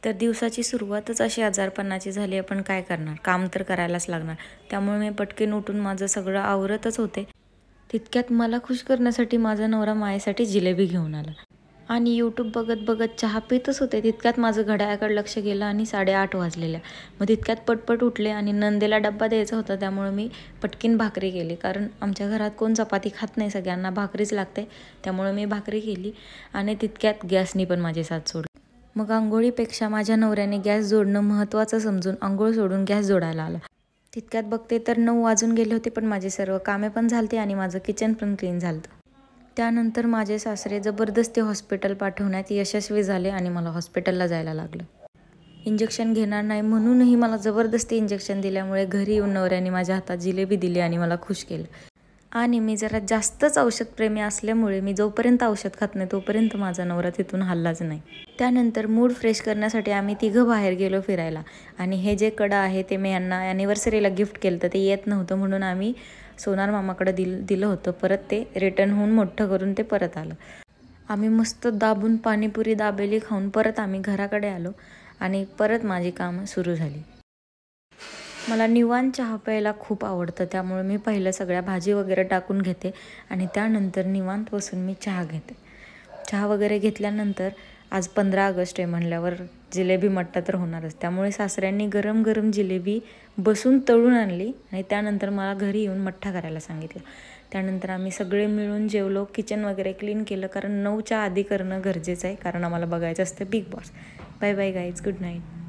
तर दिवसाची सुरुवातच अशी आजारपणाची झाली आहे, पण काय करणार, काम तर करायलाच लागणार. त्यामुळे मी पटकन उठून माझं सगळं आवरतच होते. तितक्यात मला खुश करण्यासाठी माझा नवरा माझ्यासाठी जिलेबी घेऊन आला आणि यूट्यूब बघत बघत चहा पितच होते. तितक्यात माझं घड्याळाकडे लक्ष गेलं आणि 8:30 वाजलेल्या. मग तितक्यात पटपट उठले आणि नंदेला डब्बा द्यायचा होता, त्यामुळे मी पटकीन भाकरी केली. कारण आमच्या घरात कोण चपाती खात नाही, सगळ्यांना भाकरीच लागते. त्यामुळे मी भाकरी केली आणि तितक्यात गॅसनी पण माझी साथ सोडली. मग अंघोळीपेक्षा माझ्या नवऱ्याने गॅस जोडणं महत्त्वाचं समजून अंघोळ सोडून गॅस जोडायला आला. तितक्यात बघते तर 9 वाजून गेले होते, पण माझे सर्व कामे पण झालते आणि माझं किचन पण क्लीन झालं. त्यानंतर माझे सासरे जबरदस्ती हॉस्पिटल पाठवण्यात यशस्वी झाले आणि मला हॉस्पिटलला जायला लागलं. इंजेक्शन घेणार नाही म्हणूनही मला जबरदस्ती इंजेक्शन दिल्यामुळे घरी येऊन नवऱ्याने माझ्या हातात जिलेबी दिली आणि मला खुश केलं. आणि मी जरा जास्तच औषधप्रेमी असल्यामुळे मी जोपर्यंत औषध खात नाही तोपर्यंत माझा नवरा तिथून हललाच नाही. त्यानंतर मूड फ्रेश करण्यासाठी आम्ही तिघं बाहेर गेलो फिरायला. आणि हे जे कडं आहे ते मी यांना ॲनिव्हर्सरीला गिफ्ट केलं तर ते येत नव्हतं, म्हणून आम्ही सोनार मामाकडे दिलं होतं. परत ते रिटर्न होऊन मोठं करून ते परत आलं. आम्ही मस्त दाबून पाणीपुरी दाबेली खाऊन परत आम्ही घराकडे आलो आणि परत माझी कामं सुरू झाली. मला निवांत चहा प्यायला खूप आवडतं, त्यामुळे मी पहिलं सगळ्या भाजी वगैरे टाकून घेते आणि त्यानंतर निवांत बसून मी चहा घेते. चहा वगैरे घेतल्यानंतर आज 15 ऑगस्ट आहे म्हणल्यावर जिलेबी मट्टा तर होणारच. त्यामुळे सासऱ्यांनी गरम गरम जिलेबी बसून तळून आणली आणि त्यानंतर मला घरी येऊन मठ्ठा करायला सांगितलं. त्यानंतर आम्ही सगळे मिळून जेवलो, किचन वगैरे क्लीन केलं, कारण 9च्या आधी करणं गरजेचं आहे, कारण आम्हाला बघायचं असतं Bigg Boss. Bye bye guys, good night.